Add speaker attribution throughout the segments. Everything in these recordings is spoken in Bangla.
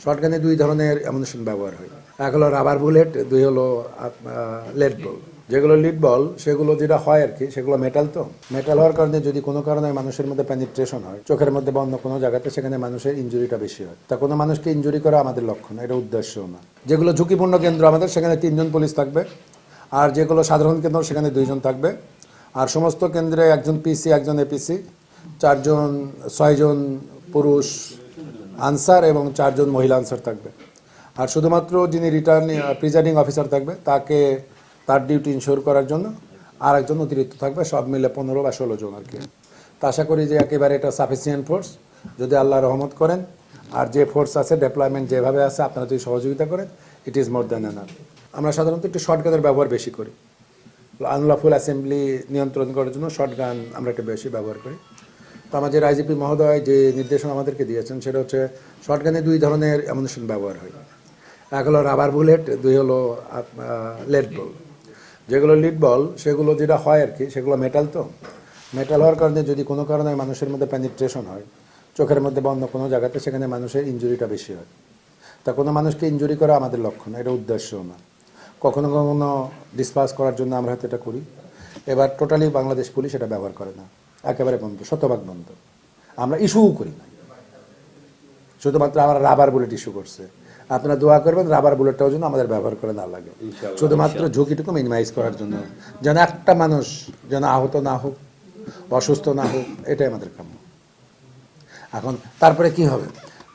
Speaker 1: শটগানে দুই ধরনের অ্যামুনিশন ব্যবহার হয়। এক হলো রাবার বুলেট, দুই হলো লেড বল। যেগুলো লিড বল সেগুলো যেটা হয় আর কি, সেগুলো মেটাল। তো মেটাল হওয়ার কারণে যদি কোনো কারণে মানুষের মধ্যে পেনিট্রেশন হয় চোখের মধ্যে বা অন্য কোনো জায়গাতে, সেখানে মানুষের ইনজুরিটা বেশি হয়। তা কোনো মানুষকে ইনজুরি করা আমাদের লক্ষ্য না, এটা উদ্দেশ্যও না। যেগুলো ঝুঁকিপূর্ণ কেন্দ্র আমাদের, সেখানে 3জন পুলিশ থাকবে। আর যেগুলো সাধারণ কেন্দ্র, সেখানে 2জন থাকবে। আর সমস্ত কেন্দ্রে একজন পিসি, একজন এপিসি, 6জন পুরুষ আনসার এবং 4জন মহিলা আনসার থাকবে। আর শুধুমাত্র যিনি প্রিজাইডিং অফিসার থাকবে, তার ডিউটি ইনশোর করার জন্য আর একজন অতিরিক্ত থাকবে। সব মিলে 15 বা 16 জন আর কি। তা আশা করি যে একেবারে এটা সাফিসিয়েন্ট ফোর্স, যদি আল্লাহ রহমত করেন। আর যে ফোর্স আছে, ডেপ্লয়মেন্ট যেভাবে আছে, আপনারা যদি সহযোগিতা করেন, it is more than enough. আমরা সাধারণত একটু শর্টগানের ব্যবহার বেশি করি। আনলফুল অ্যাসেম্বলি নিয়ন্ত্রণ করার জন্য শর্টগান আমরা একটু বেশি ব্যবহার করি। তো আমাদের আইজিপি মহোদয় যে নির্দেশনা আমাদেরকে দিয়েছেন, সেটা হচ্ছে শর্টগানে দুই ধরনের অ্যামুনিশন ব্যবহার হয়। এক হলো রাবার বুলেট, দুই হলো লেড বল। যেগুলো লিড বল সেগুলো যেটা হয় আর কি, সেগুলো মেটাল। তো মেটাল হওয়ার কারণে যদি কোনো কারণে মানুষের মধ্যে পেনিট্রেশন হয় চোখের মধ্যে বা অন্য কোনো জায়গাতে, সেখানে মানুষের ইনজুরিটা বেশি হয়। তা কোনো মানুষকে ইনজুরি করা আমাদের লক্ষ্য না, এটা উদ্দেশ্যও না। কখনো কখনো ডিসপাস করার জন্য আমরা হয়তো এটা করি। এবার টোটালি বাংলাদেশ পুলিশ এটা ব্যবহার করে না, একেবারে বন্ধ, শতভাগ বন্ধ। আমরা ইস্যুও করি না, শুধুমাত্র আমরা রাবার বুলেট ইস্যু করছে। আপনারা দোয়া করবেন রাবার বুলেটটাও যেন আমাদের ব্যবহার করে না লাগে, শুধুমাত্র ঝুঁকিটুকু মিনিমাইজ করার জন্য, যেন একটা মানুষ যেন আহত না হোক, অসুস্থ না হোক, এটাই আমাদের কাম্য। এখন তারপরে কি হবে?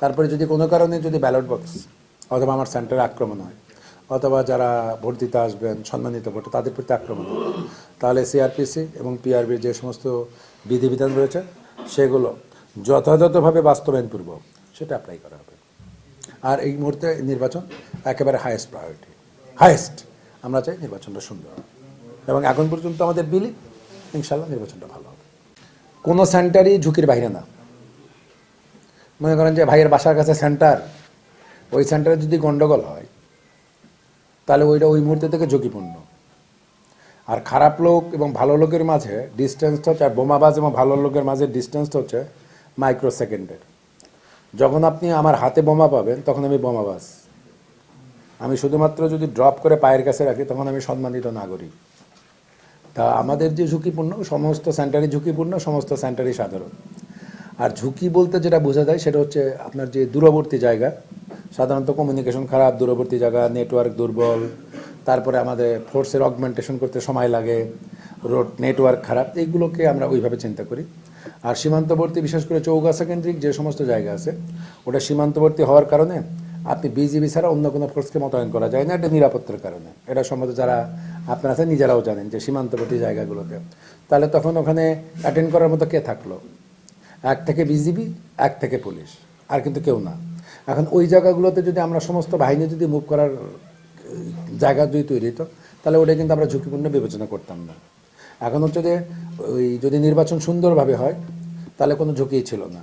Speaker 1: তারপরে যদি কোনো কারণে যদি ব্যালট বক্স অথবা আমার সেন্টারে আক্রমণ হয়, অথবা যারা ভোট দিতে আসবেন সম্মানিত ভোটে, তাদের প্রতি আক্রমণ হয়, তাহলে সিআরপিসি এবং পিআরবির যে সমস্ত বিধিবিধান রয়েছে, সেগুলো যথাযথভাবে বাস্তবায়নপূর্বক সেটা অ্যাপ্লাই করা হবে। আর এই মুহূর্তে নির্বাচন একেবারে হায়েস্ট প্রায়োরিটি, হায়েস্ট। আমরা চাই নির্বাচনটা সুন্দর হবে, এবং এখন পর্যন্ত আমাদের বিলি ইনশাল্লাহ নির্বাচনটা ভালো হবে। কোনো সেন্টারই ঝুঁকির বাইরে না। মনে করেন যে ভাইয়ের বাসার কাছে সেন্টার, ওই সেন্টারে যদি গন্ডগোল হয়, তাহলে ওইটা ওই মুহূর্তে থেকে ঝুঁকিপূর্ণ। আর খারাপ লোক এবং ভালো লোকের মাঝে ডিস্টেন্সটা হচ্ছে, আর বোমাবাজ এবং ভালো লোকের মাঝে ডিস্টেন্সটা হচ্ছে মাইক্রো সেকেন্ডের। যখন আপনি আমার হাতে বোমা পাবেন, তখন আমি বোমাবাজ। আমি শুধুমাত্র যদি ড্রপ করে পায়ের কাছে রাখি, তখন আমি সম্মানিত নাগরিক। তা আমাদের যে ঝুঁকিপূর্ণ, সমস্ত সেন্টারই ঝুঁকিপূর্ণ, সমস্ত সেন্টারই সাধারণ। আর ঝুঁকি বলতে যেটা বোঝা যায়, সেটা হচ্ছে আপনার যে দূরবর্তী জায়গা, সাধারণত কমিউনিকেশন খারাপ, দূরবর্তী জায়গা, নেটওয়ার্ক দুর্বল, তারপরে আমাদের ফোর্সের অগমেন্টেশন করতে সময় লাগে, রোড নেটওয়ার্ক খারাপ, এইগুলোকে আমরা ওইভাবে চিন্তা করি। আর সীমান্তবর্তী, বিশেষ করে চৌগাছা কেন্দ্রিক যে সমস্ত জায়গা আছে, ওটা সীমান্তবর্তী হওয়ার কারণে আপনি বিজিবি ছাড়া অন্য কোনো ফোর্সকে মোতায়েন করা যায় না, এটা নিরাপত্তার কারণে। এটা সম্ভবত যারা আপনারা আছেন নিজেরাও জানেন যে সীমান্তবর্তী জায়গাগুলোতে, তাহলে তখন ওখানে অ্যাটেন্ড করার মতো কে থাকলো? এক থেকে বিজিবি, এক থেকে পুলিশ, আর কিন্তু কেউ না। এখন ওই জায়গাগুলোতে যদি আমরা সমস্ত বাহিনী যদি মুভ করার জায়গা যদি তৈরি হতো, তাহলে ওটা কিন্তু আমরা ঝুঁকিপূর্ণ বিবেচনা করতাম না। এখন হচ্ছে যে ওই যদি নির্বাচন সুন্দরভাবে হয়, তাহলে কোনো ঝুঁকিই ছিল না।